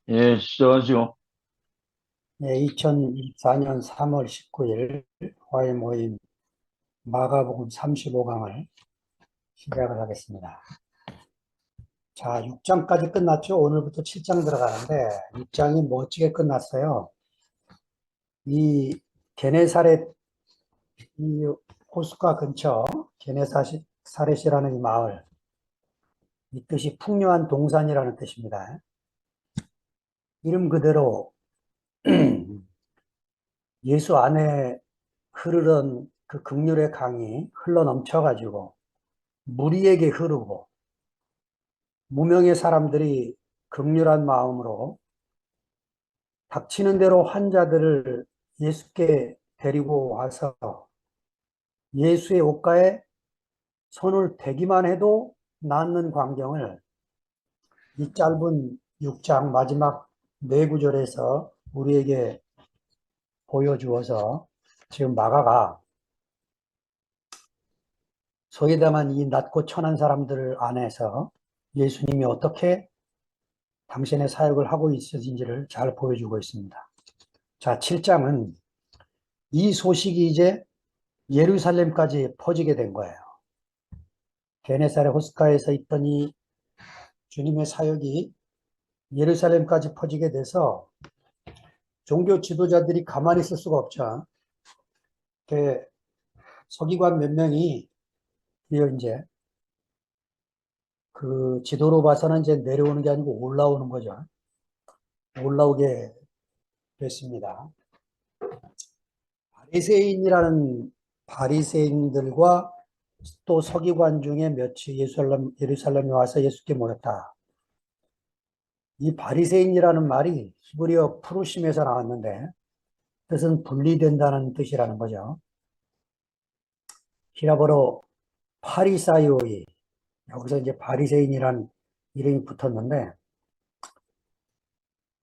예, 시작하죠. 네, 2024년 3월 19일 화해 모임 마가복음 35강을 시작을 하겠습니다. 자, 6장까지 끝났죠. 오늘부터 7장 들어가는데 6장이 멋지게 끝났어요. 이 게네사렛 이 호숫가 근처 게네사렛이라는 이 마을, 이 뜻이 풍요한 동산이라는 뜻입니다. 이름 그대로 예수 안에 흐르던 그 긍휼의 강이 흘러 넘쳐가지고 무리에게 흐르고 무명의 사람들이 극률한 마음으로 닥치는 대로 환자들을 예수께 데리고 와서 예수의 옷가에 손을 대기만 해도 낫는 광경을 이 짧은 6장 마지막 네 구절에서 우리에게 보여주어서 지금 마가가 소위 당한 이 낮고 천한 사람들 안에서 예수님이 어떻게 당신의 사역을 하고 있으신지를 잘 보여주고 있습니다. 자, 7장은 이 소식이 이제 예루살렘까지 퍼지게 된 거예요. 게네사렛 호숫가에서 있던 이 주님의 사역이 예루살렘까지 퍼지게 돼서 종교 지도자들이 가만히 있을 수가 없죠. 서기관 몇 명이 이제 그 지도로 봐서는 이제 내려오는 게 아니고 올라오는 거죠. 올라오게 됐습니다. 바리새인이라는 바리새인들과 또 서기관 중에 몇이 예루살렘에 와서 예수께 모였다. 이 바리새인이라는 말이 히브리어 푸르심에서 나왔는데 뜻은 분리된다는 뜻이라는 거죠. 히라버로 파리사이오이, 여기서 이제 바리새인이란 이름이 붙었는데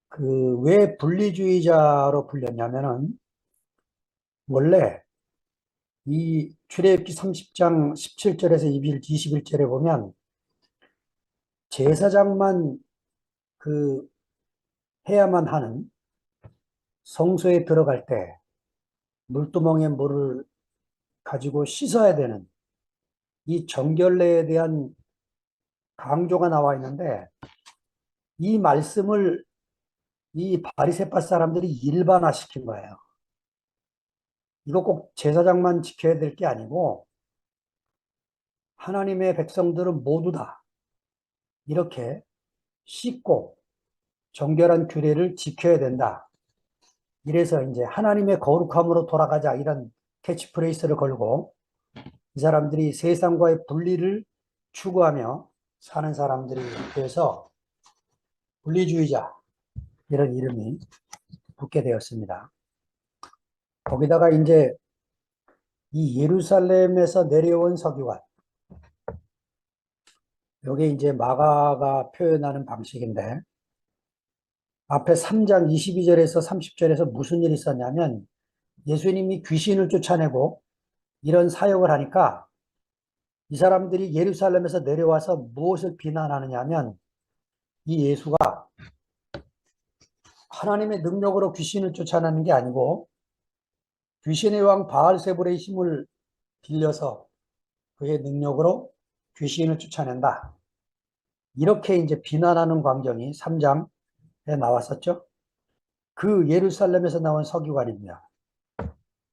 그 왜 분리주의자로 불렸냐면은 원래 이 출애굽기 30장 17절에서 21절에 보면 제사장만 그 해야만 하는 성소에 들어갈 때 물두멍에 물을 가지고 씻어야 되는 이 정결례에 대한 강조가 나와 있는데 이 말씀을 이 바리새파 사람들이 일반화시킨 거예요. 이거 꼭 제사장만 지켜야 될 게 아니고 하나님의 백성들은 모두 다 이렇게 씻고 정결한 규례를 지켜야 된다. 이래서 이제 하나님의 거룩함으로 돌아가자 이런 캐치프레이스를 걸고 이 사람들이 세상과의 분리를 추구하며 사는 사람들이 돼서 분리주의자 이런 이름이 붙게 되었습니다. 거기다가 이제 이 예루살렘에서 내려온 서기관, 이게 이제 마가가 표현하는 방식인데 앞에 3장 22절에서 30절에서 무슨 일이 있었냐면 예수님이 귀신을 쫓아내고 이런 사역을 하니까 이 사람들이 예루살렘에서 내려와서 무엇을 비난하느냐 하면 이 예수가 하나님의 능력으로 귀신을 쫓아내는 게 아니고 귀신의 왕 바알세불의 힘을 빌려서 그의 능력으로 귀신을 쫓아낸다. 이렇게 이제 비난하는 광경이 3장에 나왔었죠. 그 예루살렘에서 나온 서기관입니다.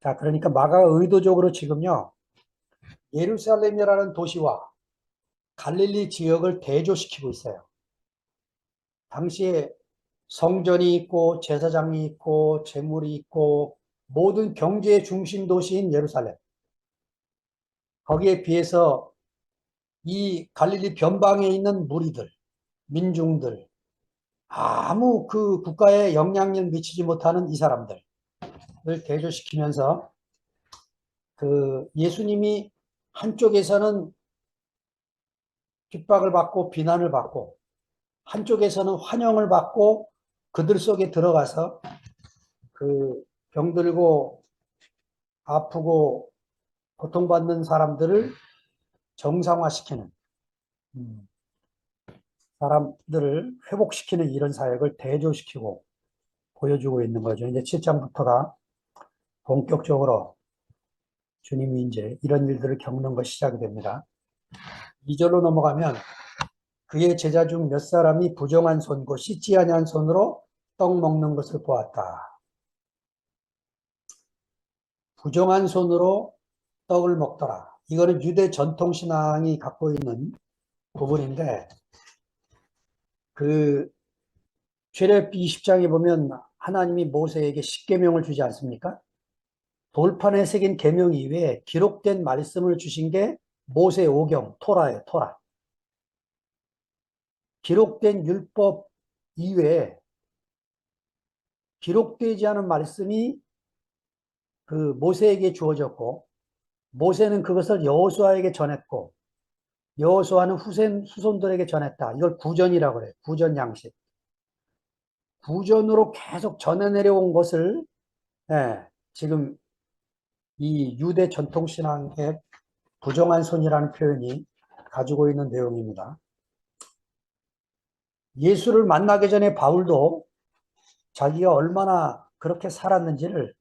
자, 그러니까 마가가 의도적으로 지금요, 예루살렘이라는 도시와 갈릴리 지역을 대조시키고 있어요. 당시에 성전이 있고 제사장이 있고 재물이 있고 모든 경제의 중심 도시인 예루살렘. 거기에 비해서 이 갈릴리 변방에 있는 무리들, 민중들, 아무 그 국가에 영향력 미치지 못하는 이 사람들을 대조시키면서 그 예수님이 한쪽에서는 핍박을 받고 비난을 받고 한쪽에서는 환영을 받고 그들 속에 들어가서 그 병들고 아프고 고통받는 사람들을 정상화시키는, 음, 사람들을 회복시키는 이런 사역을 대조시키고 보여주고 있는 거죠. 이제 7장부터가 본격적으로 주님이 이제 이런 일들을 겪는 것이 시작이 됩니다. 2절로 넘어가면 그의 제자 중 몇 사람이 부정한 손고 씻지 아니한 손으로 떡 먹는 것을 보았다. 부정한 손으로 떡을 먹더라. 이거는 유대 전통신앙이 갖고 있는 부분인데, 그 출애굽기 20장에 보면 하나님이 모세에게 십계명을 주지 않습니까? 돌판에 새긴 계명 이외에 기록된 말씀을 주신 게 모세 오경, 토라예요, 토라. 기록된 율법 이외에 기록되지 않은 말씀이 그 모세에게 주어졌고, 모세는 그것을 여호수아에게 전했고, 여호수아는 후손들에게 전했다. 이걸 구전이라고 그래요. 구전 양식. 구전으로 계속 전해 내려온 것을, 예, 지금 이 유대 전통신앙의 부정한 손이라는 표현이 가지고 있는 내용입니다. 예수를 만나기 전에 바울도 자기가 얼마나 그렇게 살았는지를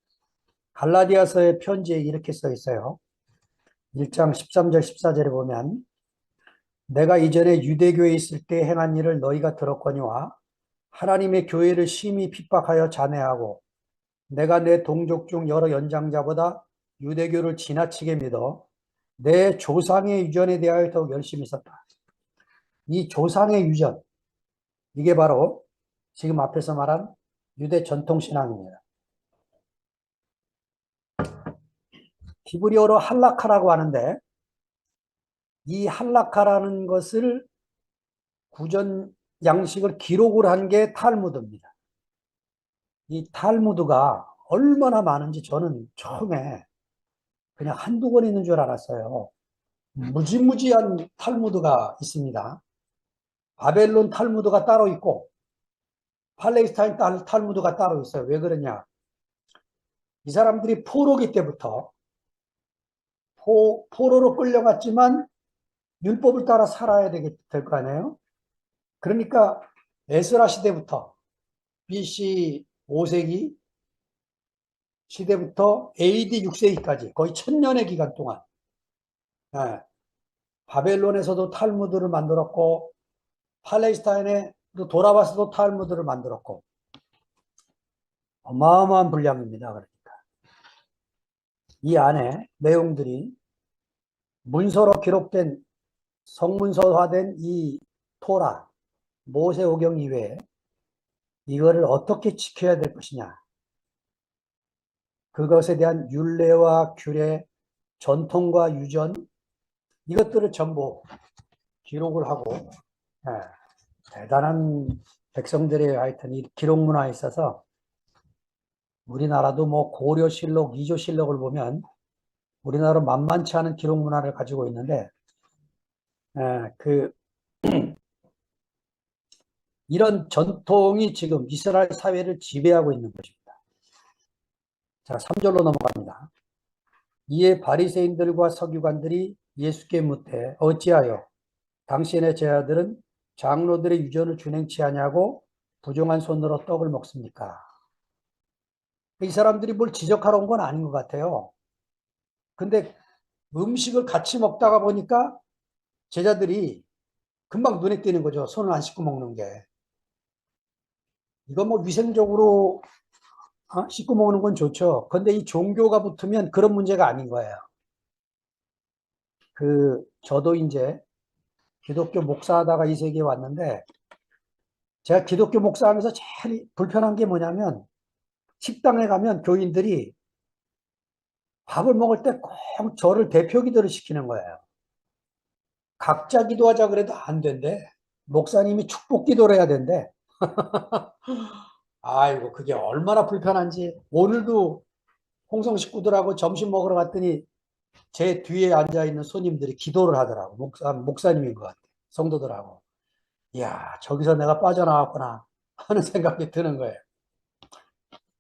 갈라디아서의 편지에 이렇게 써 있어요. 1장 13절 14절에 보면 내가 이전에 유대교에 있을 때 행한 일을 너희가 들었거니와 하나님의 교회를 심히 핍박하여 잔해하고 내가 내 동족 중 여러 연장자보다 유대교를 지나치게 믿어 내 조상의 유전에 대하여 더욱 열심히 있었다. 이 조상의 유전, 이게 바로 지금 앞에서 말한 유대 전통신앙입니다. 히브리어로 할라카라고 하는데 이 할라카라는 것을 구전 양식을 기록을 한 게 탈무드입니다. 이 탈무드가 얼마나 많은지 저는 처음에 그냥 한두 권 있는 줄 알았어요. 무지무지한 탈무드가 있습니다. 바벨론 탈무드가 따로 있고 팔레스타인 탈무드가 따로 있어요. 왜 그러냐? 이 사람들이 포로기 때부터 포로로 끌려갔지만 율법을 따라 살아야 될 거 아니에요? 그러니까 에스라 시대부터 BC 5세기 시대부터 AD 6세기까지 거의 1000년의 기간 동안, 예, 바벨론에서도 탈무드를 만들었고 팔레스타인에 돌아와서도 탈무드를 만들었고 어마어마한 분량입니다. 그러니까 이 안에 내용들이 문서로 기록된 성문서화된 이 토라 모세오경 이외에 이거를 어떻게 지켜야 될 것이냐, 그것에 대한 율례와 규례, 전통과 유전, 이것들을 전부 기록을 하고, 예, 대단한 백성들의 하여튼 이 기록 문화에 있어서 우리나라도 뭐 고려실록, 이조실록을 보면 우리나라 만만치 않은 기록 문화를 가지고 있는데, 그 이런 전통이 지금 이스라엘 사회를 지배하고 있는 것입니다. 자, 3절로 넘어갑니다. 이에 바리새인들과 서기관들이 예수께 묻되 어찌하여 당신의 제자들은 장로들의 유전을 준행치 아니하고 부정한 손으로 떡을 먹습니까? 이 사람들이 뭘 지적하러 온 건 아닌 것 같아요. 근데 음식을 같이 먹다가 보니까 제자들이 금방 눈에 띄는 거죠. 손을 안 씻고 먹는 게. 이거 뭐 위생적으로 씻고 먹는 건 좋죠. 근데 이 종교가 붙으면 그런 문제가 아닌 거예요. 저도 이제 기독교 목사하다가 이 세계에 왔는데, 제가 기독교 목사하면서 제일 불편한 게 뭐냐면, 식당에 가면 교인들이 밥을 먹을 때 꼭 저를 대표 기도를 시키는 거예요. 각자 기도하자 그래도 안 된대. 목사님이 축복 기도를 해야 된대. 아이고, 그게 얼마나 불편한지. 오늘도 홍성 식구들하고 점심 먹으러 갔더니 제 뒤에 앉아있는 손님들이 기도를 하더라고. 목사님인 것 같아. 성도들하고. 이야, 저기서 내가 빠져나왔구나 하는 생각이 드는 거예요.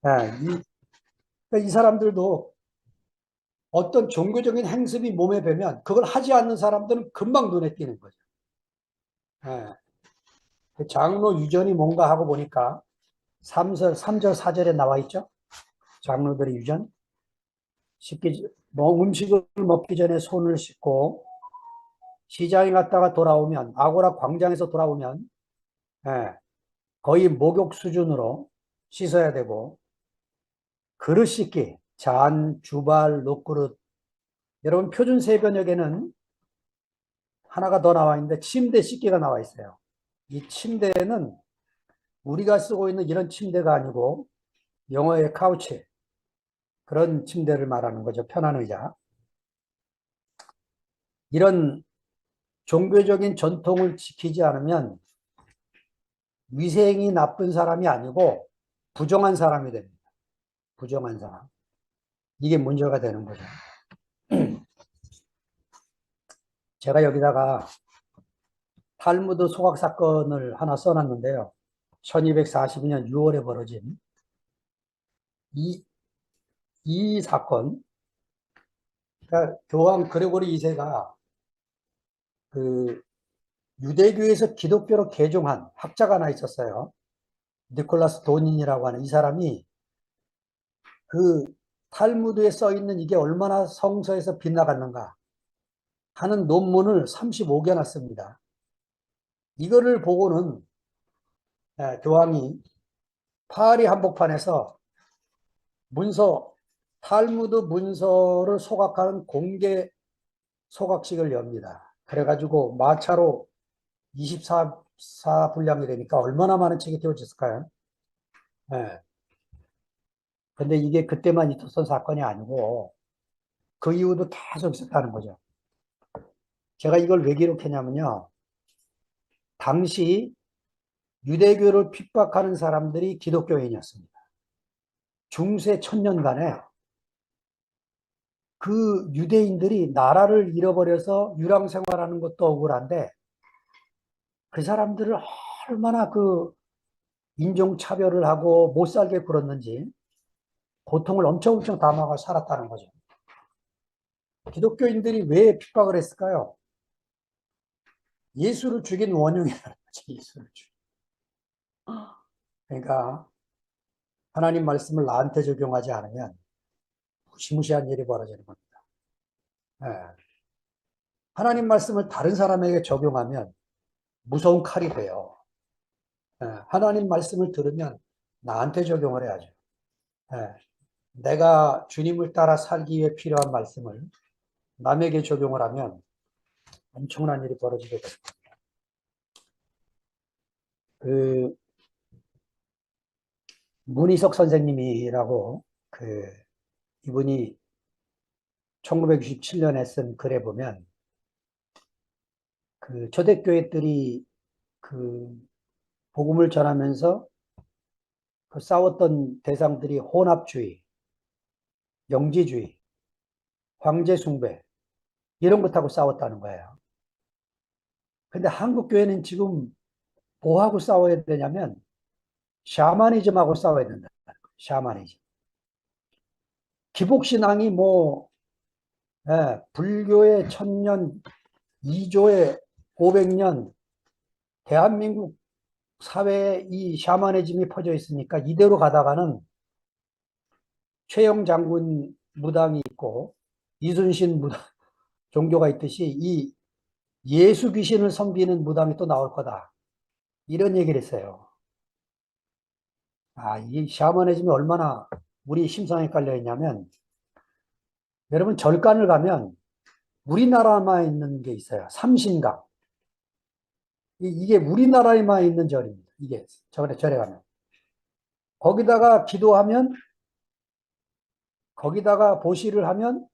예, 그러니까 이 사람들도 어떤 종교적인 행습이 몸에 배면 그걸 하지 않는 사람들은 금방 눈에 띄는 거죠. 예, 장로 유전이 뭔가 하고 보니까 3절, 3절, 4절에 나와 있죠. 장로들의 유전. 음식을 먹기 전에 손을 씻고 시장에 갔다가 돌아오면, 아고라 광장에서 돌아오면, 예, 거의 목욕 수준으로 씻어야 되고, 그릇 씻기, 잔, 주발, 녹그릇. 여러분, 표준 세변역에는 하나가 더 나와 있는데, 침대 씻기가 나와 있어요. 이 침대는 우리가 쓰고 있는 이런 침대가 아니고, 영어의 카우치, 그런 침대를 말하는 거죠. 편한 의자. 이런 종교적인 전통을 지키지 않으면 위생이 나쁜 사람이 아니고 부정한 사람이 됩니다. 부정한 사람. 이게 문제가 되는 거죠. 제가 여기다가 탈무드 소각 사건을 하나 써놨는데요. 1242년 6월에 벌어진 이 사건, 그러니까 교황 그레고리 2세가 그 유대교에서 기독교로 개종한 학자가 하나 있었어요. 니콜라스 도닌이라고 하는 이 사람이 그 탈무드에 써 있는 이게 얼마나 성서에서 빗나갔는가 하는 논문을 35개나 씁니다. 이거를 보고는 교황이 파리 한복판에서 문서, 탈무드 문서를 소각하는 공개 소각식을 엽니다. 그래가지고 마차로 24분량이 되니까 얼마나 많은 책이 태워졌을까요? 네. 근데 이게 그때만 있었던 사건이 아니고 그 이후도 계속 있었다는 거죠. 제가 이걸 왜 기록했냐면요. 당시 유대교를 핍박하는 사람들이 기독교인이었습니다. 중세 천년간에 그 유대인들이 나라를 잃어버려서 유랑 생활하는 것도 억울한데 그 사람들을 얼마나 그 인종차별을 하고 못 살게 굴었는지 고통을 엄청 담아가 살았다는 거죠. 기독교인들이 왜 핍박을 했을까요? 예수를 죽인 원흉이라는 거죠. 예수를 죽인. 그러니까 하나님 말씀을 나한테 적용하지 않으면 무시무시한 일이 벌어지는 겁니다. 네. 하나님 말씀을 다른 사람에게 적용하면 무서운 칼이 돼요. 네. 하나님 말씀을 들으면 나한테 적용을 해야죠. 네. 내가 주님을 따라 살기 위해 필요한 말씀을 남에게 적용을 하면 엄청난 일이 벌어지게 됩니다. 그 문희석 선생님이라고 이분이 1967년에 쓴 글에 보면 그 초대교회들이 그 복음을 전하면서 그 싸웠던 대상들이 혼합주의, 영지주의, 황제숭배 이런 것하고 싸웠다는 거예요. 근데 한국 교회는 지금 뭐하고 싸워야 되냐면 샤머니즘하고 싸워야 된다. 샤머니즘. 기복신앙이 불교의 1000년, 2조의 500년, 대한민국 사회에 이 샤머니즘이 퍼져 있으니까 이대로 가다가는 최영 장군 무당이 있고 이순신 무당, 종교가 있듯이 이 예수 귀신을 섬기는 무당이 또 나올 거다. 이런 얘기를 했어요. 이 샤머니즘이 얼마나 우리 심성에 깔려 있냐면 여러분 절간을 가면 우리나라만 있는 게 있어요. 삼신각. 이게 우리나라에만 있는 절입니다. 이게 절에 가면. 거기다가 기도하면 거기다가 보시를 하면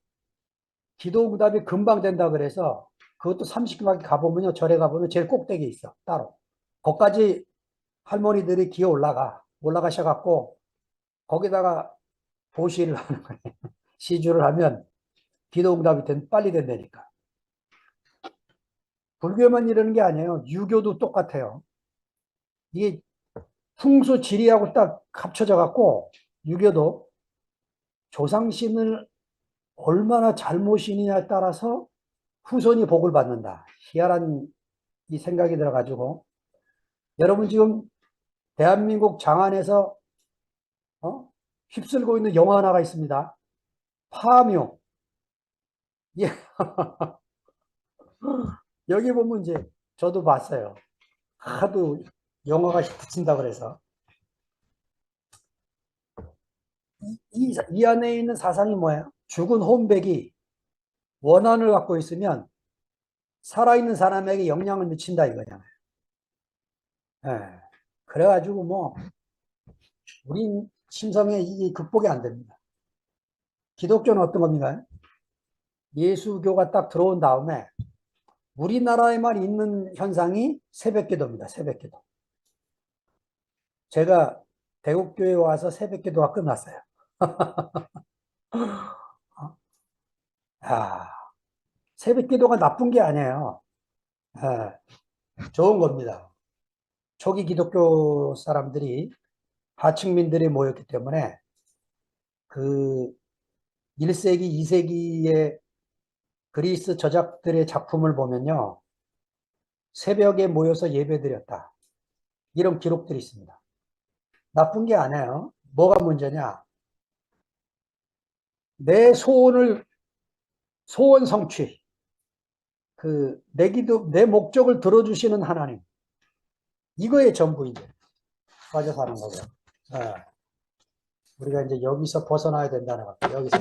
기도 응답이 금방 된다 그래서 그것도 30분밖에 가보면요. 절에 가보면 제일 꼭대기에 있어. 따로. 거기까지 할머니들이 기어 올라가셔갖고 거기다가 보시를 하는 거예요. 시주를 하면 기도 응답이 빨리 된다니까. 불교만 이러는 게 아니에요. 유교도 똑같아요. 이게 풍수 지리하고 딱 합쳐져 갖고 유교도 조상신을 얼마나 잘 모시느냐에 따라서 후손이 복을 받는다. 희한한 이 생각이 들어가지고 여러분 지금 대한민국 장안에서 휩쓸고 있는 영화 하나가 있습니다. 파묘. 예, 여기 보면 이제 저도 봤어요. 하도 영화가 히트친다 그래서 이 안에 있는 사상이 뭐예요? 죽은 혼백이 원한을 갖고 있으면 살아있는 사람에게 영향을 미친다 이거잖아요. 예. 그래가지고 뭐 우린 심성에 이 극복이 안 됩니다. 기독교는 어떤 겁니까? 예수교가 딱 들어온 다음에 우리나라에만 있는 현상이 새벽기도입니다. 새벽기도. 제가 대국교에 와서 새벽기도가 끝났어요. 아, 새벽기도가 나쁜 게 아니에요. 예, 좋은 겁니다. 초기 기독교 사람들이 하층민들이 모였기 때문에 그 1세기, 2세기의 그리스 저작들의 작품을 보면요. 새벽에 모여서 예배드렸다. 이런 기록들이 있습니다. 나쁜 게 아니에요. 뭐가 문제냐? 내 소원 성취. 내 기도, 내 목적을 들어주시는 하나님. 이거에 전부 이제 빠져 사는 거죠. 예. 우리가 이제 여기서 벗어나야 된다는 겁니다. 여기서.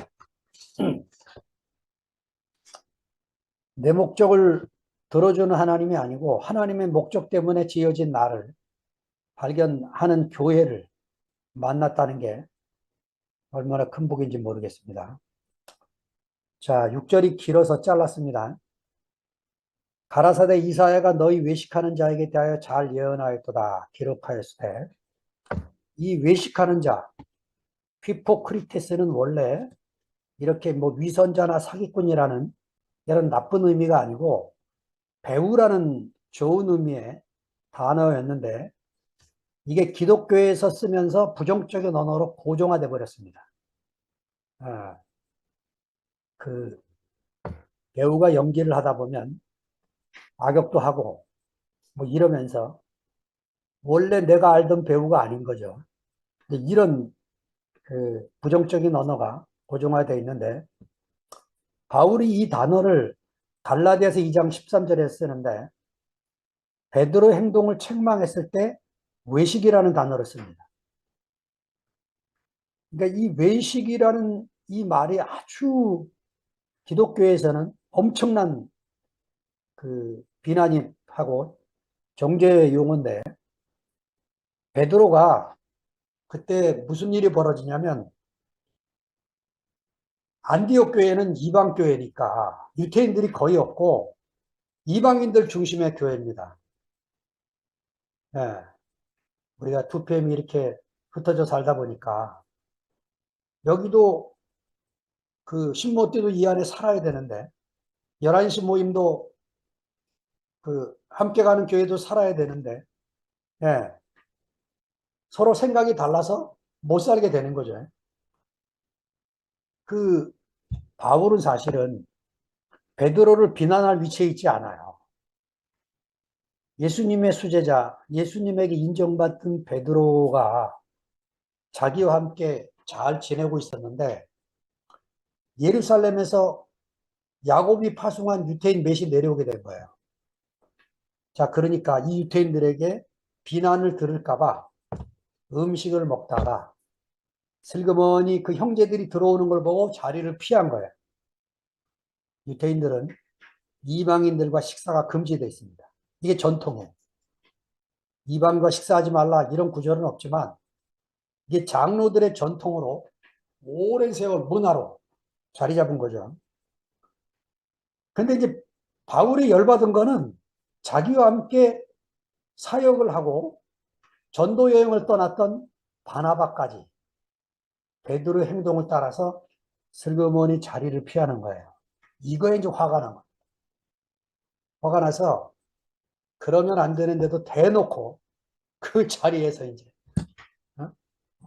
내 목적을 들어주는 하나님이 아니고 하나님의 목적 때문에 지어진 나를 발견하는 교회를 만났다는 게 얼마나 큰 복인지 모르겠습니다. 자, 6절이 길어서 잘랐습니다. 가라사대 이사야가 너희 외식하는 자에게 대하여 잘 예언하였도다. 기록하였으되 이 외식하는 자, 휘포크리테스는 원래 이렇게 뭐 위선자나 사기꾼이라는 이런 나쁜 의미가 아니고 배우라는 좋은 의미의 단어였는데 이게 기독교에서 쓰면서 부정적인 언어로 고정화돼 버렸습니다. 아, 그 배우가 연기를 하다 보면 악역도 하고 뭐 이러면서 원래 내가 알던 배우가 아닌 거죠. 이런 부정적인 언어가 고정화되어 있는데 바울이 이 단어를 갈라디아서 2장 13절에 쓰는데 베드로의 행동을 책망했을 때 외식이라는 단어를 씁니다. 그러니까 이 외식이라는 이 말이 아주 기독교에서는 엄청난 비난이 하고 정죄 용어인데 베드로가 그때 무슨 일이 벌어지냐면 안디옥 교회는 이방 교회니까 유태인들이 거의 없고 이방인들 중심의 교회입니다. 예, 우리가 두팸이 이렇게 흩어져 살다 보니까 여기도 신모 때도 이 안에 살아야 되는데 11시 모임도 함께 가는 교회도 살아야 되는데 예, 서로 생각이 달라서 못 살게 되는 거죠. 그 바울은 사실은 베드로를 비난할 위치에 있지 않아요. 예수님의 수제자, 예수님에게 인정받은 베드로가 자기와 함께 잘 지내고 있었는데 예루살렘에서 야곱이 파송한 유태인 맷이 내려오게 된 거예요. 자, 그러니까 이 유태인들에게 비난을 들을까봐 음식을 먹다가 슬그머니 그 형제들이 들어오는 걸 보고 자리를 피한 거예요. 유태인들은 이방인들과 식사가 금지되어 있습니다. 이게 전통이에요. 이방과 식사하지 말라 이런 구절은 없지만 이게 장로들의 전통으로 오랜 세월 문화로 자리 잡은 거죠. 근데 이제 바울이 열받은 거는 자기와 함께 사역을 하고 전도 여행을 떠났던 바나바까지 베드로의 행동을 따라서 슬그머니 자리를 피하는 거예요. 이거에 이제 화가 난 거예요. 화가 나서 그러면 안 되는데도 대놓고 그 자리에서 이제 어?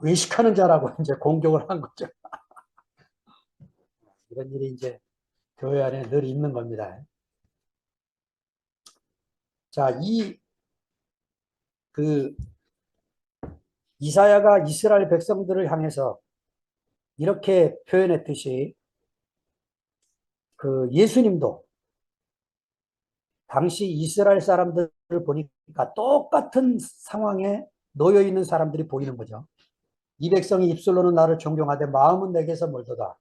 외식하는 자라고 이제 공격을 한 거죠. 이런 일이 이제 교회 안에 늘 있는 겁니다. 자, 이 그 이사야가 이스라엘 백성들을 향해서 이렇게 표현했듯이 그 예수님도 당시 이스라엘 사람들을 보니까 똑같은 상황에 놓여 있는 사람들이 보이는 거죠. 이 백성이 입술로는 나를 존경하되 마음은 내게서 멀도다.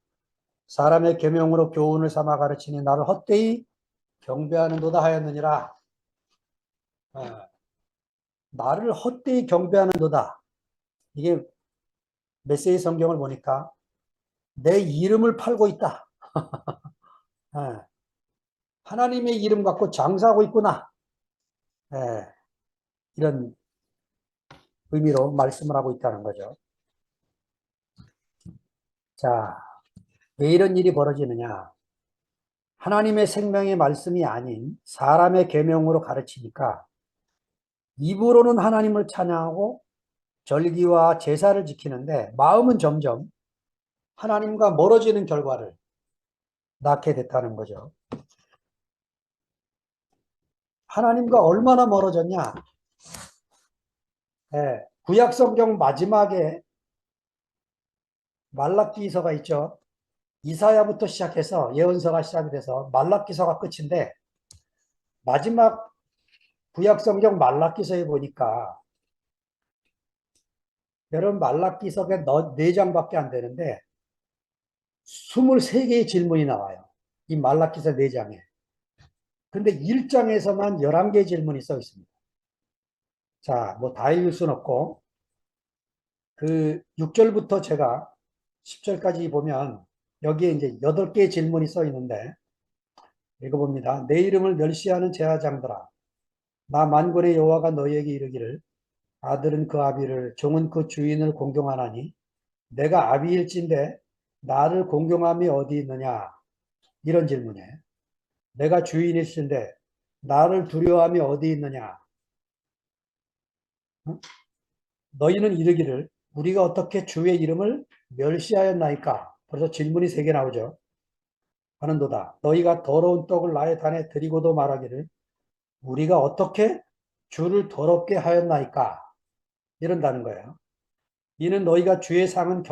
사람의 계명으로 교훈을 삼아 가르치니 나를 헛되이 경배하는도다 하였느니라. 나를 헛되이 경배하는도다. 이게 메시지 성경을 보니까 내 이름을 팔고 있다. 하나님의 이름 갖고 장사하고 있구나. 이런 의미로 말씀을 하고 있다는 거죠. 자, 왜 이런 일이 벌어지느냐? 하나님의 생명의 말씀이 아닌 사람의 계명으로 가르치니까 입으로는 하나님을 찬양하고 절기와 제사를 지키는데 마음은 점점 하나님과 멀어지는 결과를 낳게 됐다는 거죠. 하나님과 얼마나 멀어졌냐? 구약 성경 마지막에 말라기서가 있죠. 이사야부터 시작해서 예언서가 시작이 돼서 말라기서가 끝인데 마지막 구약 성경 말라기서에 보니까 여러분 말라기서가 4장밖에 안 되는데 23개의 질문이 나와요. 이 말라기서 4장에. 근데 1장에서만 11개의 질문이 써 있습니다. 자, 뭐 다 읽을 수는 없고 그 6절부터 제가 10절까지 보면 여기에 이제 8개의 질문이 써 있는데 읽어봅니다. 내 이름을 멸시하는 제사장들아, 나 만군의 여호와가 너희에게 이르기를 아들은 그 아비를 종은 그 주인을 공경하나니 내가 아비일진데 나를 공경함이 어디 있느냐? 이런 질문에 내가 주인일진데 나를 두려워함이 어디 있느냐? 어? 너희는 이르기를 우리가 어떻게 주의 이름을 멸시하였나이까? 벌써 질문이 3개 나오죠. 하는도다. 너희가 더러운 떡을 나의 단에 드리고도 말하기를 우리가 어떻게 주를 더럽게 하였나이까? 이런다는 거예요. 이는 너희가 주의 상은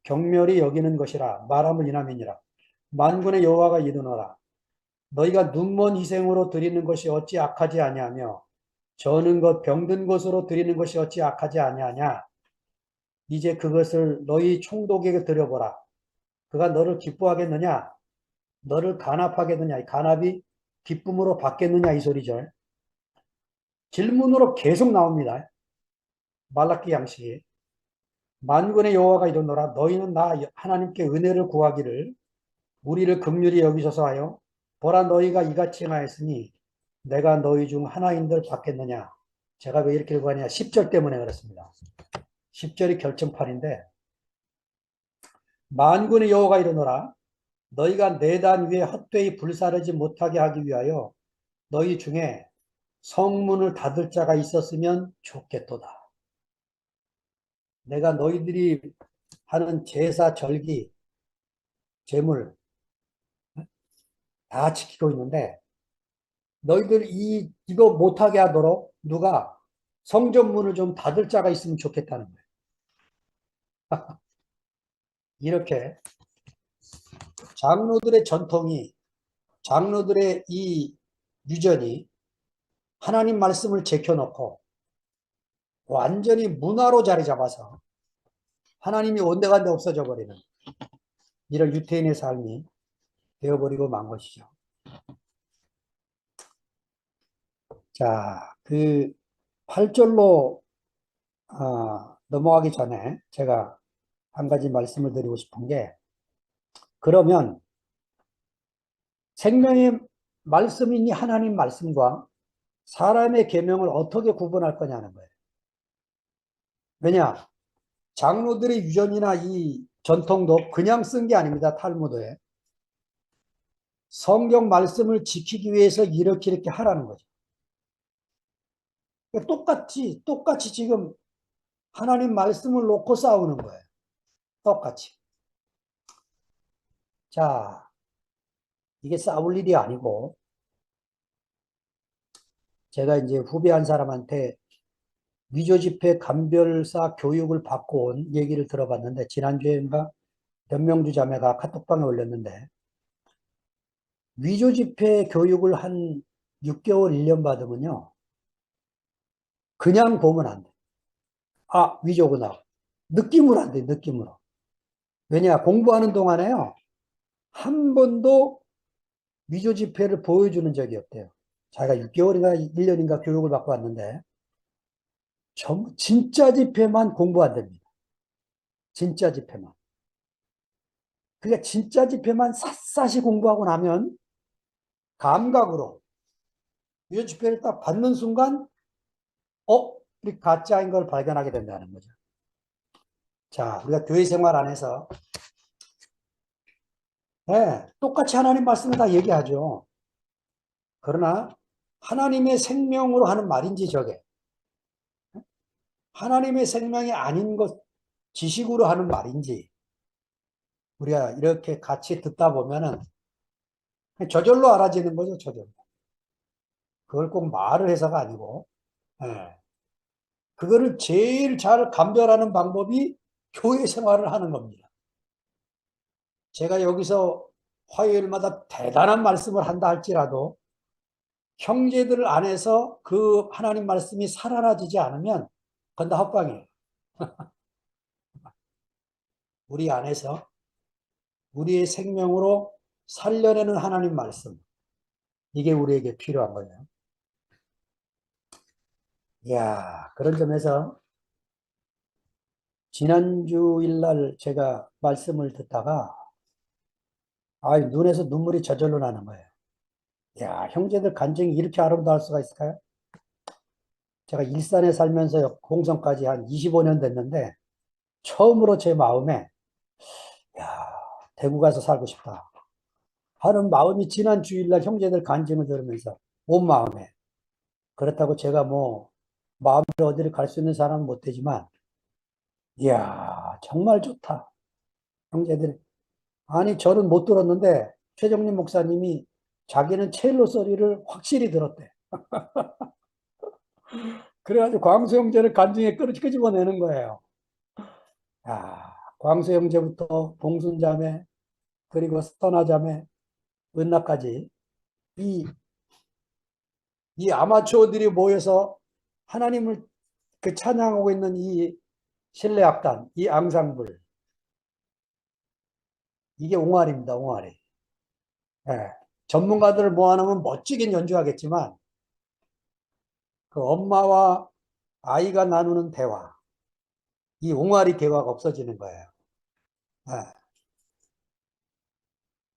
경멸히 여기는 것이라 말함을 인함이니라. 만군의 여호와가 이르노라. 너희가 눈먼 희생으로 드리는 것이 어찌 악하지 아니하며 저는 것 병든 것으로 드리는 것이 어찌 악하지 아니하냐. 이제 그것을 너희 총독에게 드려보라. 그가 너를 기뻐하겠느냐? 너를 간합하겠느냐? 이 간합이 기쁨으로 받겠느냐? 이 소리죠. 질문으로 계속 나옵니다. 말라기 양식이. 만군의 여호와가 이르노라. 너희는 나 하나님께 은혜를 구하기를 우리를 긍휼히 여기소서 하여 보라 너희가 이같이 행하였으니 내가 너희 중 하나인들 받겠느냐. 제가 왜 이렇게 구하냐. 10절 때문에 그렇습니다. 10절이 결정판인데 만군의 여호와가 이르노라. 너희가 내단 위에 헛되이 불사르지 못하게 하기 위하여 너희 중에 성문을 닫을 자가 있었으면 좋겠도다. 내가 너희들이 하는 제사, 절기, 제물 다 지키고 있는데 너희들 이거 못하게 하도록 누가 성전문을 좀 닫을 자가 있으면 좋겠다는 거예요. 이렇게 장로들의 전통이 장로들의 이 유전이 하나님 말씀을 제껴놓고 완전히 문화로 자리 잡아서 하나님이 온데간데 없어져 버리는 이런 유태인의 삶이 되어버리고 만 것이죠. 자, 그 8절로 넘어가기 전에 제가 한 가지 말씀을 드리고 싶은 게 그러면 생명의 말씀이니 하나님 말씀과 사람의 계명을 어떻게 구분할 거냐는 거예요. 왜냐? 장로들의 유전이나 이 전통도 그냥 쓴 게 아닙니다. 탈무드에. 성경 말씀을 지키기 위해서 이렇게 하라는 거죠. 그러니까 똑같이 지금 하나님 말씀을 놓고 싸우는 거예요. 똑같이. 자, 이게 싸울 일이 아니고, 제가 이제 후배 한 사람한테 위조 지폐 감별사 교육을 받고 온 얘기를 들어봤는데, 지난주에인가 변명주 자매가 카톡방에 올렸는데, 위조 지폐 교육을 한 6개월, 1년 받으면요, 그냥 보면 안 돼. 아, 위조구나. 느낌으로 안 돼, 느낌으로. 왜냐, 공부하는 동안에요, 한 번도 위조 지폐를 보여주는 적이 없대요. 자기가 6개월인가 1년인가 교육을 받고 왔는데, 진짜 지폐만 공부 안 됩니다. 진짜 지폐만. 그러니까 진짜 지폐만 샅샅이 공부하고 나면 감각으로 위조 지폐를 딱 받는 순간, 이 가짜인 걸 발견하게 된다는 거죠. 자, 우리가 교회 생활 안에서 네, 똑같이 하나님 말씀을 다 얘기하죠. 그러나 하나님의 생명으로 하는 말인지 저게 하나님의 생명이 아닌 것 지식으로 하는 말인지 우리가 이렇게 같이 듣다 보면은 저절로 알아지는 거죠. 저절로. 그걸 꼭 말을 해서가 아니고 예. 그거를 제일 잘 감별하는 방법이 교회 생활을 하는 겁니다. 제가 여기서 화요일마다 대단한 말씀을 한다 할지라도 형제들 안에서 그 하나님 말씀이 살아나지지 않으면 그건 다 헛방이에요. 우리 안에서 우리의 생명으로 살려내는 하나님 말씀. 이게 우리에게 필요한 거예요. 이야, 그런 점에서 지난주일 날 제가 말씀을 듣다가 눈에서 눈물이 저절로 나는 거예요. 야, 형제들 간증이 이렇게 아름다울 수가 있을까요? 제가 일산에 살면서 공성까지 한 25년 됐는데 처음으로 제 마음에 야, 대구 가서 살고 싶다 하는 마음이 지난 주일날 형제들 간증을 들으면서 온 마음에 그렇다고 제가 뭐 마음대로 어디를 갈 수 있는 사람은 못 되지만 이야 정말 좋다 형제들 아니 저는 못 들었는데 최정림 목사님이 자기는 첼로 소리를 확실히 들었대. 그래가지고 광수 형제를 간증에 끄집어내는 거예요. 야, 광수 형제부터 봉순 자매 그리고 선화 자매 은나까지 이, 이 아마추어들이 모여서 하나님을 그 찬양하고 있는 이 실내악단, 이 앙상블 이게 옹알입니다. 옹알이. 예. 전문가들을 모아놓으면 멋지게 연주하겠지만 그 엄마와 아이가 나누는 대화, 이 옹알이 대화가 없어지는 거예요. 예.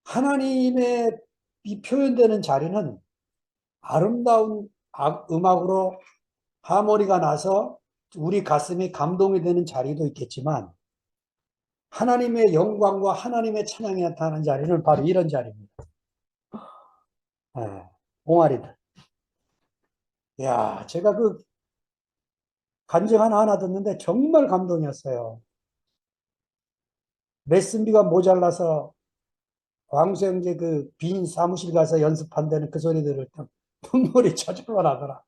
하나님의 이 표현되는 자리는 아름다운 음악으로 하모니가 나서 우리 가슴이 감동이 되는 자리도 있겠지만 하나님의 영광과 하나님의 찬양이 나타나는 자리는 바로 이런 자리입니다. 예. 옹알이들. 야, 제가 그 간증 하나 듣는데 정말 감동이었어요. 레슨비가 모자라서 광수형제 그 빈 사무실 가서 연습한다는 그 소리 들을 때 눈물이 저절로 나더라.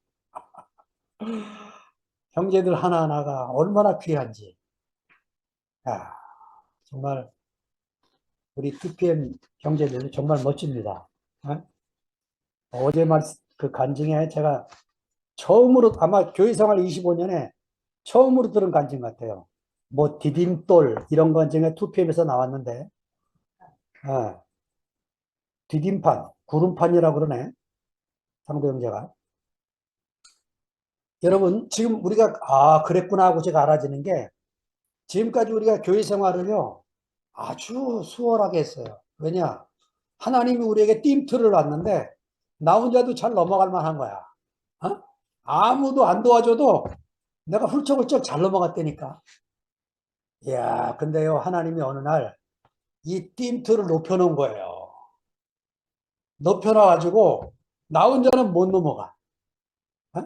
형제들 하나하나가 얼마나 귀한지. 야, 정말 우리 TPM 형제들 정말 멋집니다. 어? 어제 그 간증에 제가 처음으로 아마 교회 생활 25년에 처음으로 들은 간증 같아요. 뭐 디딤돌 이런 간증에 2PM에서 나왔는데 어, 디딤판, 구름판이라고 그러네. 상도 형제가. 여러분 지금 우리가 그랬구나 하고 제가 알아지는 게 지금까지 우리가 교회 생활을요 아주 수월하게 했어요. 왜냐? 하나님이 우리에게 띵틀을 놨는데 나 혼자도 잘 넘어갈 만한 거야. 어? 아무도 안 도와줘도 내가 훌쩍훌쩍 잘 넘어갔다니까. 이야, 근데요, 하나님이 어느 날 이 띵틀을 높여놓은 거예요. 높여놔가지고 나 혼자는 못 넘어가. 어?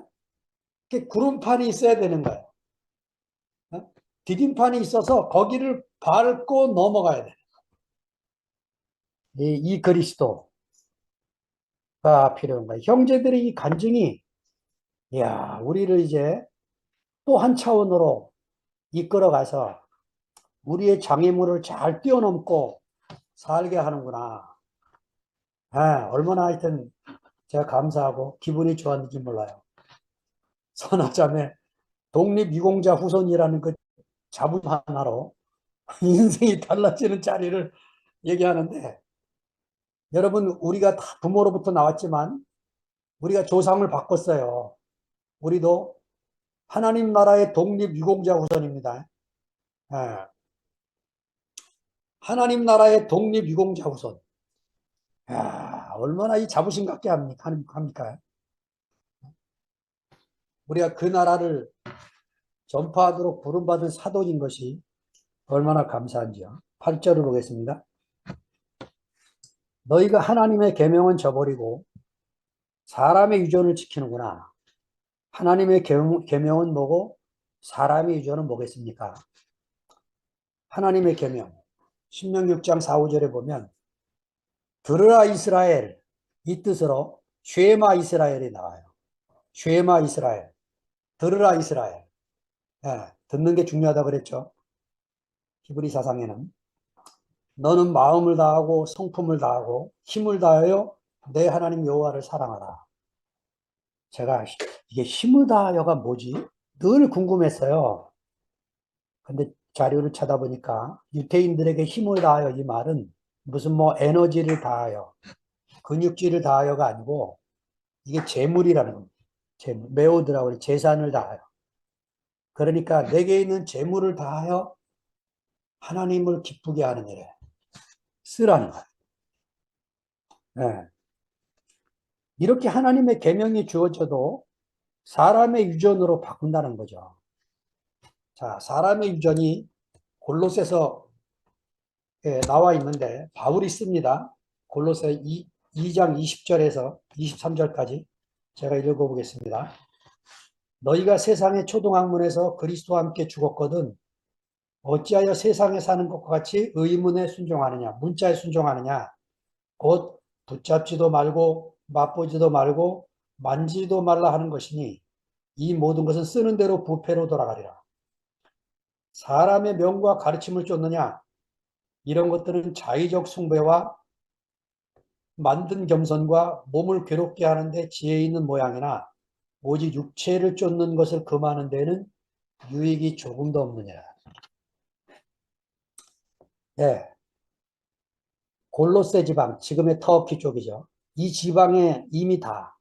구름판이 있어야 되는 거예요. 어? 디딤판이 있어서 거기를 밟고 넘어가야 돼. 이 그리스도가 필요한 거예요. 형제들의 이 간증이, 이야, 우리를 이제 또 한 차원으로 이끌어가서 우리의 장애물을 잘 뛰어넘고 살게 하는구나. 얼마나 하여튼 제가 감사하고 기분이 좋았는지 몰라요. 선하자매 독립유공자 후손이라는 그 자부 하나로 인생이 달라지는 자리를 얘기하는데, 여러분, 우리가 다 부모로부터 나왔지만 우리가 조상을 바꿨어요. 우리도 하나님 나라의 독립유공자 후손입니다. 예. 하나님 나라의 독립유공자 후손. 야, 얼마나 이 자부심 갖게 합니까? 우리가 그 나라를 전파하도록 부름받은 사도인 것이 얼마나 감사한지요. 8절을 보겠습니다. 너희가 하나님의 계명은 저버리고 사람의 유전을 지키는구나. 하나님의 계명은 뭐고 사람의 유전은 뭐겠습니까? 하나님의 계명. 신명기 6장 4, 5절에 보면 들으라 이스라엘, 이 뜻으로 쉐마 이스라엘이 나와요. 쉐마 이스라엘, 들으라 이스라엘. 듣는 게 중요하다고 그랬죠. 히브리 사상에는 너는 마음을 다하고 성품을 다하고 힘을 다하여 내 하나님 여호와를 사랑하라. 제가 이게 힘을 다하여가 뭐지? 늘 궁금했어요. 근데 자료를 찾아보니까 유태인들에게 힘을 다하여 이 말은 무슨 뭐 에너지를 다하여 근육질을 다하여가 아니고 이게 재물이라는 겁니다. 재물, 메오드라고 재산을 다하여. 그러니까 내게 있는 재물을 다하여 하나님을 기쁘게 하는 일에 쓰라는 거예요. 네. 이렇게 하나님의 계명이 주어져도 사람의 유전으로 바꾼다는 거죠. 자, 사람의 유전이 골로새서 나와 있는데 바울이 씁니다. 골로새 2장 20절에서 23절까지 제가 읽어보겠습니다. 너희가 세상의 초등학문에서 그리스도와 함께 죽었거든 어찌하여 세상에 사는 것과 같이 의문에 순종하느냐, 문자에 순종하느냐, 곧 붙잡지도 말고 맛보지도 말고 만지도 말라 하는 것이니 이 모든 것은 쓰는 대로 부패로 돌아가리라. 사람의 명과 가르침을 쫓느냐, 이런 것들은 자의적 숭배와 만든 겸손과 몸을 괴롭게 하는데 지혜 있는 모양이나 오직 육체를 쫓는 것을 금하는 데는 유익이 조금도 없느니라. 네. 골로새 지방, 지금의 터키 쪽이죠. 이 지방에 이미 다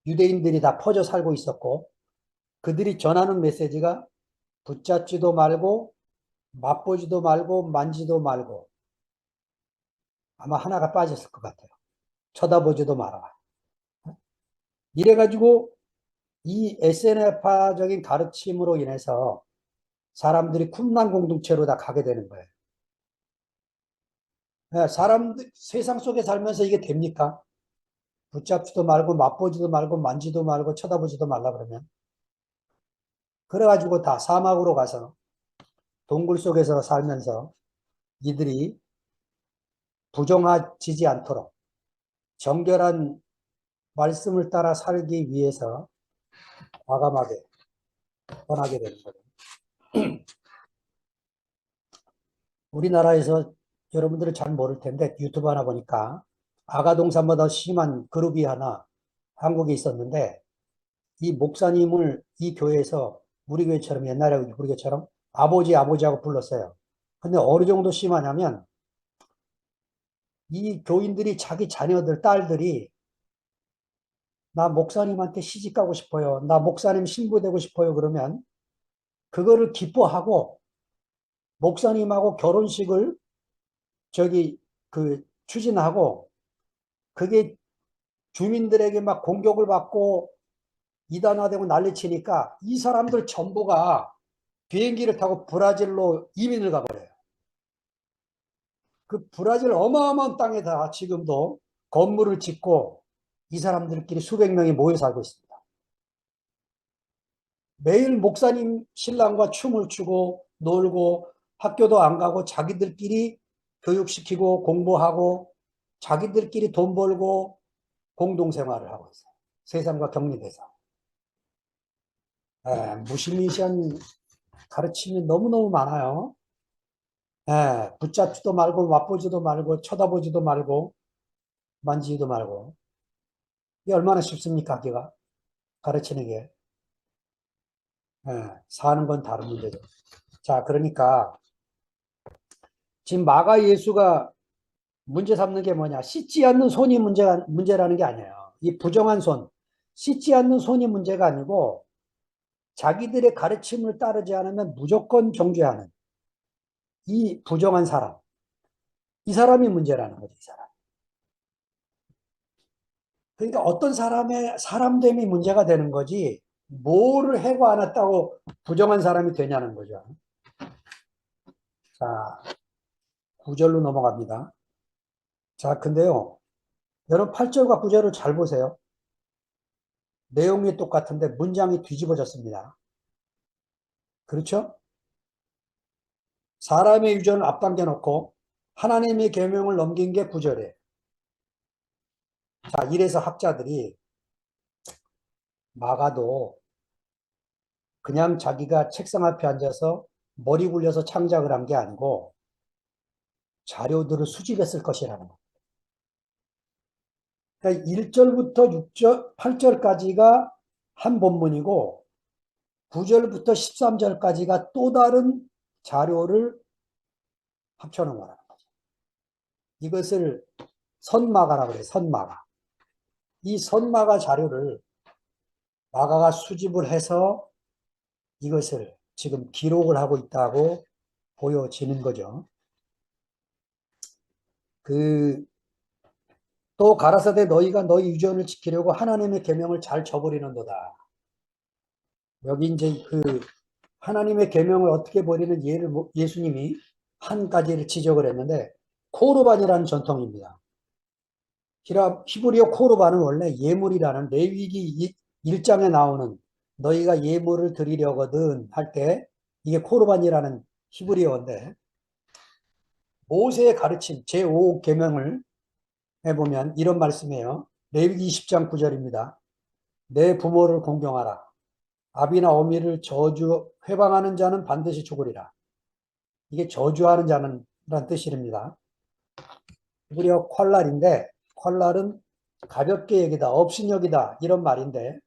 유대인들이 다 퍼져 살고 있었고 그들이 전하는 메시지가 붙잡지도 말고 맛보지도 말고 만지도 말고 아마 하나가 빠졌을 것 같아요. 쳐다보지도 마라. 이래가지고 이 SNF파적인 가르침으로 인해서 사람들이 쿰난 공동체로 다 가게 되는 거예요. 사람들 세상 속에 살면서 이게 됩니까? 붙잡지도 말고 맛보지도 말고 만지도 말고 쳐다보지도 말라 그러면 그래가지고 다 사막으로 가서 동굴 속에서 살면서 이들이 부정하지 않도록 정결한 말씀을 따라 살기 위해서 과감하게 떠나게 되는 거예요. 우리나라에서 여러분들은 잘 모를 텐데 유튜브 하나 보니까 아가동산보다 심한 그룹이 하나 한국에 있었는데 이 목사님을 이 교회에서 우리 교회처럼 옛날에 우리 교회처럼 아버지하고 불렀어요. 근데 어느 정도 심하냐면 이 교인들이 자기 자녀들, 딸들이 나 목사님한테 시집 가고 싶어요. 나 목사님 신부 되고 싶어요. 그러면 그거를 기뻐하고 목사님하고 결혼식을 추진하고 그게 주민들에게 막 공격을 받고 이단화되고 난리치니까 이 사람들 전부가 비행기를 타고 브라질로 이민을 가버려요. 그 브라질 어마어마한 땅에다 지금도 건물을 짓고 이 사람들끼리 수백 명이 모여 살고 있습니다. 매일 목사님 신랑과 춤을 추고 놀고 학교도 안 가고 자기들끼리 교육시키고 공부하고 자기들끼리 돈 벌고 공동생활을 하고 있어요. 세상과 격리돼서. 무시미시한 가르침이 너무너무 많아요. 붙잡지도 말고 맛보지도 말고 쳐다보지도 말고 만지지도 말고. 이게 얼마나 쉽습니까, 하기가? 가르치는 게. 사는 건 다른 문제죠. 자, 그러니까 지금 마가 예수가 문제 삼는 게 뭐냐? 씻지 않는 손이 문제라는 게 아니에요. 이 부정한 손, 씻지 않는 손이 문제가 아니고 자기들의 가르침을 따르지 않으면 무조건 정죄하는 이 부정한 사람, 이 사람이 문제라는 거죠, 이 사람. 그러니까 어떤 사람됨이 문제가 되는 거지, 뭐를 해고 안 했다고 부정한 사람이 되냐는 거죠. 자, 9절로 넘어갑니다. 자, 근데요, 여러분 8절과 9절을 잘 보세요. 내용이 똑같은데 문장이 뒤집어졌습니다. 그렇죠? 사람의 유전을 앞당겨 놓고 하나님의 계명을 넘긴 게 9절이에요. 자, 이래서 학자들이 마가도 그냥 자기가 책상 앞에 앉아서 머리 굴려서 창작을 한 게 아니고 자료들을 수집했을 것이라는 거. 그러니까 1절부터 6절, 8절까지가 한 본문이고 9절부터 13절까지가 또 다른 자료를 합쳐놓은 거라는 거죠. 이것을 선마가라고 그래요. 선마가. 이 선마가 자료를 마가가 수집을 해서 이것을 지금 기록을 하고 있다고 보여지는 거죠. 또 가라사대 너희가 너희 유전을 지키려고 하나님의 계명을 잘 저버리는도다. 여기 이제 하나님의 계명을 어떻게 버리는 예를 예수님이 한 가지를 지적을 했는데 코르반이라는 전통입니다. 히브리어 코르반은 원래 예물이라는 레위기 1장에 나오는 너희가 예물을 드리려거든 할 때 이게 코르반이라는 히브리어인데 모세의 가르침 제5계명을 해보면 이런 말씀이에요. 레위기 20장 9절입니다. 내 부모를 공경하라. 아비나 어미를 회방하는 자는 반드시 죽으리라. 이게 저주하는 자는 란 뜻입니다. 히브리어 퀄랄인데 퀄랄은 가볍게 여기다 업신여기다 이런 말인데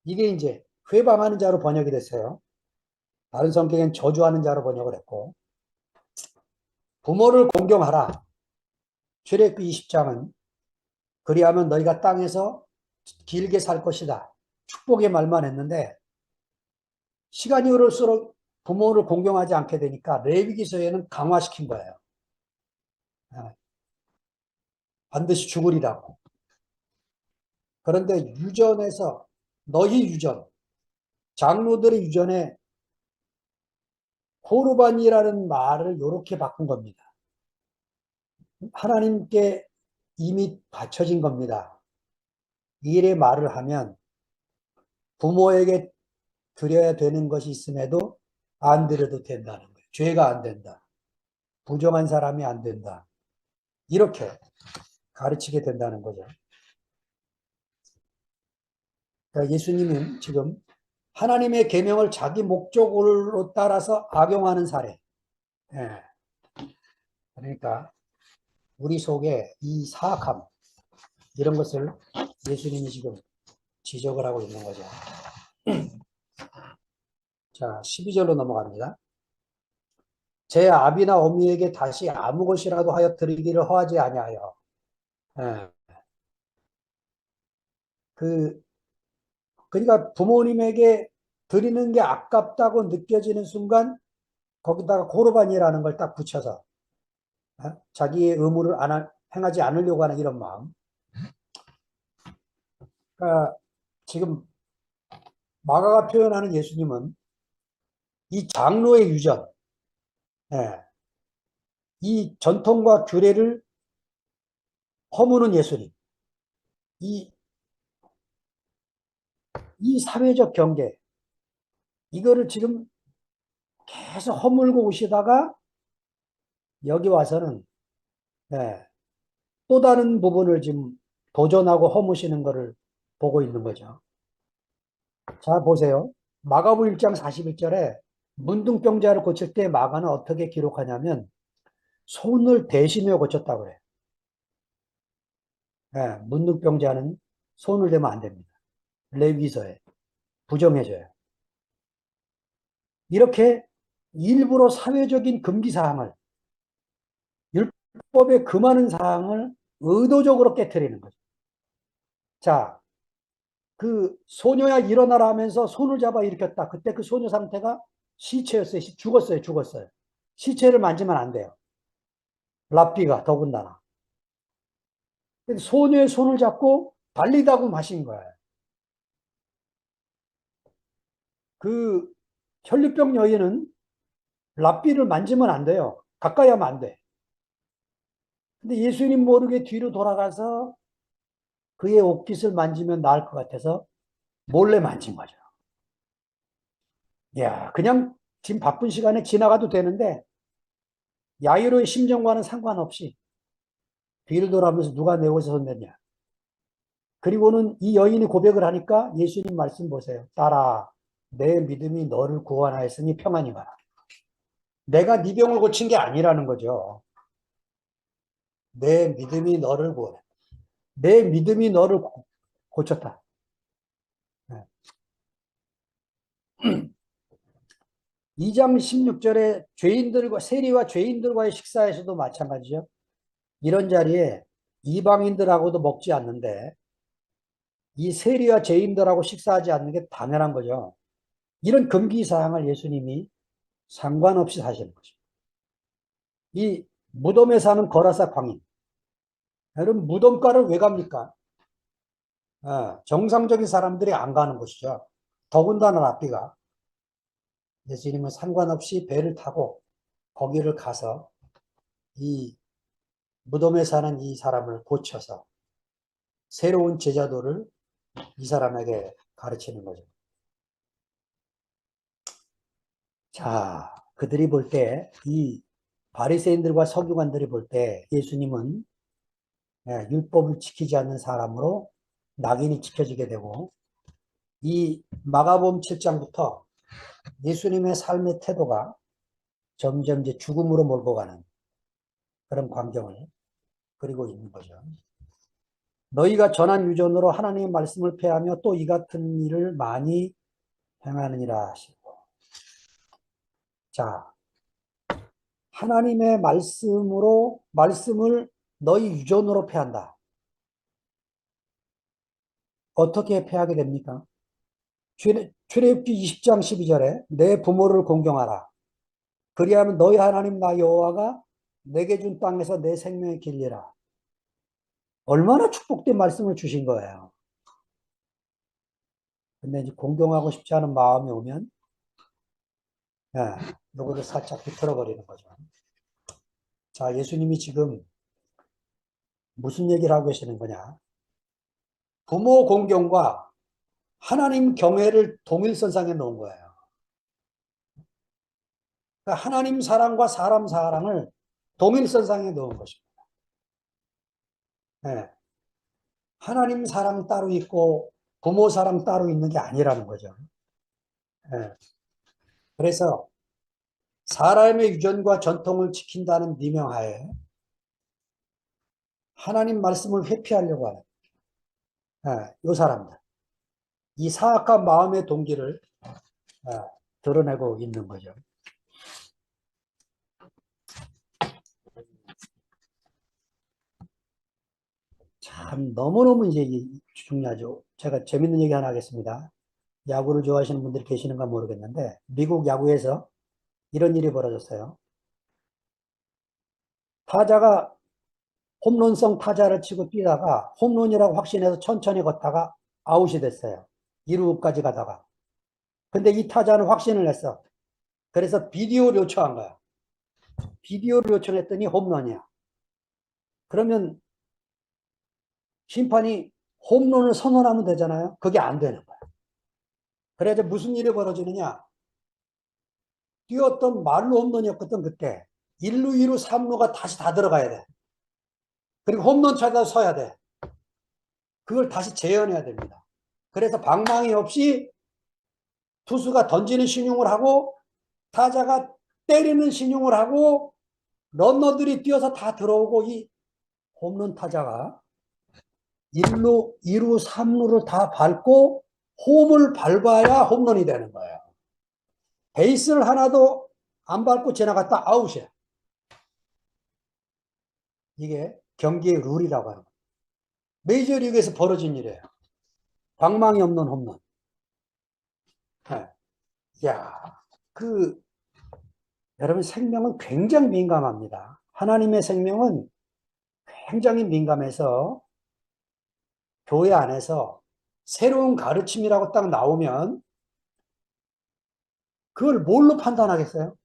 이게 이제 회방하는 자로 번역이 됐어요. 다른 성경엔 저주하는 자로 번역을 했고 부모를 공경하라. 출애굽기 20장은 그리하면 너희가 땅에서 길게 살 것이다. 축복의 말만 했는데 시간이 흐를수록 부모를 공경하지 않게 되니까 레위기서에는 강화시킨 거예요. 반드시 죽으리라고. 그런데 유전에서 너희 유전, 장로들의 유전에 코르반이라는 말을 이렇게 바꾼 겁니다. 하나님께 이미 바쳐진 겁니다. 이래 말을 하면 부모에게 드려야 되는 것이 있음에도 안 드려도 된다는 거예요. 죄가 안 된다. 부정한 사람이 안 된다. 이렇게 가르치게 된다는 거죠. 그러니까 예수님은 지금 하나님의 계명을 자기 목적으로 따라서 악용하는 사례. 예. 그러니까 우리 속에 이 사악함 이런 것을 예수님이 지금 지적을 하고 있는 거죠. 자, 12절로 넘어갑니다. 제 아비나 어미에게 다시 아무 것이라도 하여 드리기를 허하지 아니하여. 예. 그러니까 부모님에게 드리는 게 아깝다고 느껴지는 순간 거기다가 고르반이라는 걸 딱 붙여서 자기의 의무를 행하지 않으려고 하는 이런 마음. 그러니까 지금 마가가 표현하는 예수님은 이 장로의 유전, 예, 이 전통과 규례를 허무는 예수님, 이, 이 사회적 경계, 이거를 지금 계속 허물고 오시다가 여기 와서는 예, 또 다른 부분을 지금 도전하고 허무시는 것을 보고 있는 거죠. 자, 보세요. 마가복음 1장 41절에 문둥병자를 고칠 때 마가는 어떻게 기록하냐면 손을 대시며 고쳤다고 그래요. 예, 문둥병자는 손을 대면 안 됩니다. 레위기서에 부정해줘요. 이렇게 일부러 사회적인 금기사항을, 율법에 금하는 사항을 의도적으로 깨트리는 거죠. 자, 그 소녀야 일어나라 하면서 손을 잡아 일으켰다. 그때 그 소녀 상태가 시체였어요. 죽었어요. 죽었어요. 시체를 만지면 안 돼요. 랍비가 더군다나. 소녀의 손을 잡고 발리다고 마신 거예요. 그 혈류병 여인은 랍비를 만지면 안 돼요. 가까이 하면 안 돼. 근데 예수님 모르게 뒤로 돌아가서 그의 옷깃을 만지면 나을 것 같아서 몰래 만진 거죠. 야, 그냥 지금 바쁜 시간에 지나가도 되는데 야이로의 심정과는 상관없이 뒤를 돌아보면서 누가 내 옷에 손댔냐. 그리고는 이 여인이 고백을 하니까 예수님 말씀 보세요. 딸아, 내 믿음이 너를 구원하였으니 평안히 가라. 내가 네 병을 고친 게 아니라는 거죠. 내 믿음이 너를 구원해. 내 믿음이 너를 고쳤다. 2장 16절에 죄인들과 세리와 죄인들과의 식사에서도 마찬가지죠. 이런 자리에 이방인들하고도 먹지 않는데 이 세리와 죄인들하고 식사하지 않는 게 당연한 거죠. 이런 금기 사항을 예수님이 상관없이 하시는 거죠. 이 무덤에 사는 거라사 광인. 여러분 무덤가를 왜 갑니까? 정상적인 사람들이 안 가는 곳이죠. 더군다나 랍비가 예수님은 상관없이 배를 타고 거기를 가서 이 무덤에 사는 이 사람을 고쳐서 새로운 제자도를 이 사람에게 가르치는 거죠. 자, 그들이 볼 때, 이 바리새인들과 서기관들이 볼 때 예수님은 율법을 지키지 않는 사람으로 낙인이 찍혀지게 되고, 이 마가복음 7장부터 예수님의 삶의 태도가 점점 이제 죽음으로 몰고 가는 그런 광경을 그리고 있는 거죠. 너희가 전한 유전으로 하나님의 말씀을 폐하며 또 이 같은 일을 많이 행하느니라 하시고. 자, 하나님의 말씀을 너희 유전으로 폐한다. 어떻게 폐하게 됩니까? 출애굽기 20장 12절에 내 부모를 공경하라. 그리하면 너희 하나님 나 여호와가 내게 준 땅에서 내 생명의 길리라. 얼마나 축복된 말씀을 주신 거예요. 근데 이제 공경하고 싶지 않은 마음이 오면 누구를 살짝 비틀어 버리는 거죠. 자, 예수님이 지금 무슨 얘기를 하고 계시는 거냐? 부모 공경과 하나님 경외를 동일선상에 놓은 거예요. 그러니까 하나님 사랑과 사람 사랑을 동일선상에 놓은 것입니다. 네. 하나님 사랑 따로 있고 부모 사랑 따로 있는 게 아니라는 거죠. 네. 그래서 사람의 유전과 전통을 지킨다는 미명하에 하나님 말씀을 회피하려고 하는 이 사람들. 이 사악한 마음의 동기를 드러내고 있는 거죠. 참 너무너무 이제 중요하죠. 제가 재밌는 얘기 하나 하겠습니다. 야구를 좋아하시는 분들이 계시는가 모르겠는데 미국 야구에서 이런 일이 벌어졌어요. 타자가 홈런성 타자를 치고 뛰다가 홈런이라고 확신해서 천천히 걷다가 아웃이 됐어요. 2루까지 가다가. 근데 이 타자는 확신을 했어. 그래서 비디오를 요청한 거야. 비디오를 요청했더니 홈런이야. 그러면 심판이 홈런을 선언하면 되잖아요. 그게 안 되는 거야. 그래서 무슨 일이 벌어지느냐. 뛰었던 말로 홈런이었거든 그때. 1루, 2루, 3루가 다시 다 들어가야 돼. 그리고 홈런 찾아 서야 돼. 그걸 다시 재현해야 됩니다. 그래서 방망이 없이 투수가 던지는 신용을 하고 타자가 때리는 신용을 하고 런너들이 뛰어서 다 들어오고 이 홈런 타자가 1루, 2루, 3루를 다 밟고 홈을 밟아야 홈런이 되는 거예요. 베이스를 하나도 안 밟고 지나갔다 아웃이에요. 이게 경기의 룰이라고 하는 거예요. 메이저리그에서 벌어진 일이에요. 방망이 없는 홈런. 네. 야, 여러분 생명은 굉장히 민감합니다. 하나님의 생명은 굉장히 민감해서 교회 안에서 새로운 가르침이라고 딱 나오면 그걸 뭘로 판단하겠어요?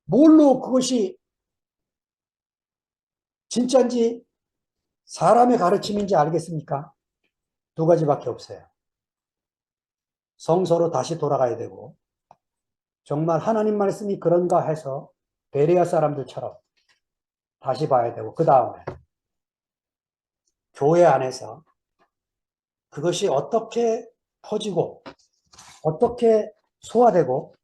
뭘로 그것이 진짜인지 사람의 가르침인지 알겠습니까? 두 가지밖에 없어요. 성서로 다시 돌아가야 되고 정말 하나님 말씀이 그런가 해서 베레아 사람들처럼 다시 봐야 되고 그 다음에 교회 안에서 그것이 어떻게 퍼지고 어떻게 소화되고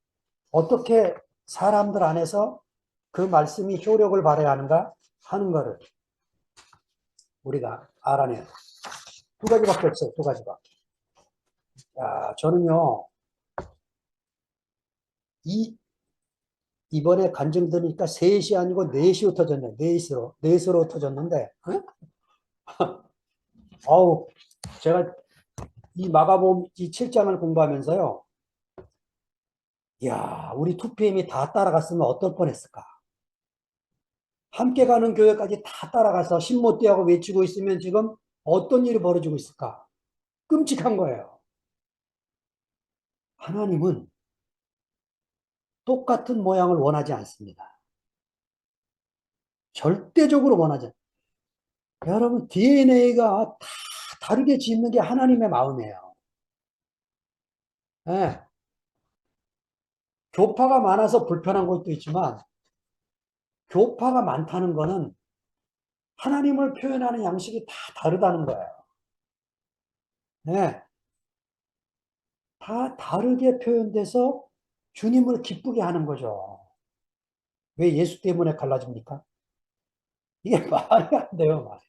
어떻게 사람들 안에서 그 말씀이 효력을 발휘 하는가 하는 것을 우리가 알아내야 돼요. 두 가지밖에 없어요. 두 가지밖에. 야, 저는요, 이번에 간증 들으니까 3시 아니고 4시로 터졌네. 4시로 터졌는데, 어우, 제가 이 마가복음 이 7장을 공부하면서요, 야, 우리 2PM이 다 따라갔으면 어떨 뻔했을까? 함께 가는 교회까지 다 따라가서 신모띠하고 외치고 있으면 지금 어떤 일이 벌어지고 있을까? 끔찍한 거예요. 하나님은 똑같은 모양을 원하지 않습니다. 절대적으로 원하지 않습니다. 여러분, DNA가 다 다르게 짓는 게 하나님의 마음이에요. 네. 교파가 많아서 불편한 것도 있지만, 교파가 많다는 거는 하나님을 표현하는 양식이 다 다르다는 거예요. 네. 다 다르게 표현돼서 주님을 기쁘게 하는 거죠. 왜 예수 때문에 갈라집니까? 이게 말이 안 돼요, 말이.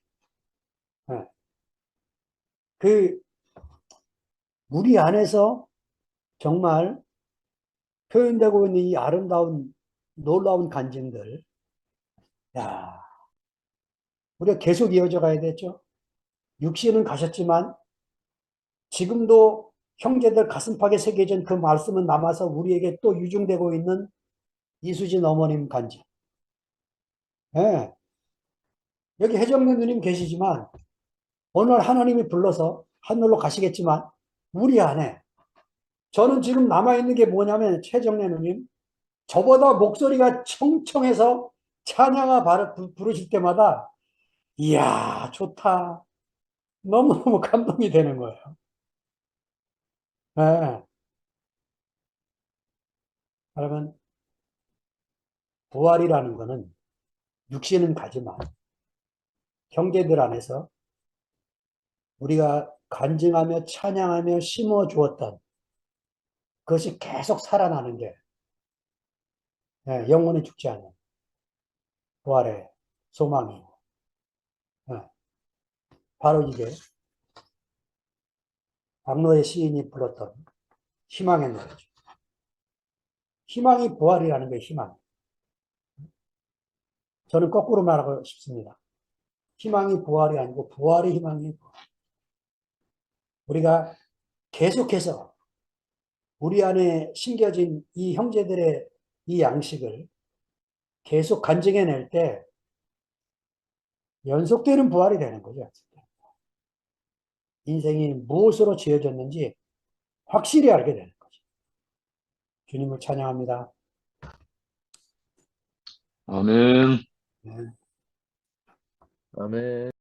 네. 우리 안에서 정말 표현되고 있는 이 아름다운, 놀라운 간증들, 야, 우리가 계속 이어져 가야 되죠. 육신은 가셨지만, 지금도 형제들 가슴팍에 새겨진 그 말씀은 남아서 우리에게 또 유증되고 있는 이수진 어머님 간증. 네. 여기 해정래 누님 계시지만, 오늘 하나님이 불러서 하늘로 가시겠지만, 우리 안에, 저는 지금 남아있는 게 뭐냐면, 최정래 누님, 저보다 목소리가 청청해서 찬양아 부르실 때마다, 이야, 좋다. 너무너무 감동이 되는 거예요. 네. 여러분, 부활이라는 거는 육신은 가지만, 형제들 안에서 우리가 간증하며 찬양하며 심어 주었던 그것이 계속 살아나는 게 영원히 죽지 않는 부활의 소망이고, 바로 이게 박노해 시인이 불렀던 희망의 노래죠. 희망이 부활이라는 게 희망. 저는 거꾸로 말하고 싶습니다. 희망이 부활이 아니고 부활이 희망이 부활. 우리가 계속해서 우리 안에 심겨진 이 형제들의 이 양식을 계속 간증해낼 때 연속되는 부활이 되는 거죠. 인생이 무엇으로 지어졌는지 확실히 알게 되는 거죠. 주님을 찬양합니다. 아멘. 네. 아멘.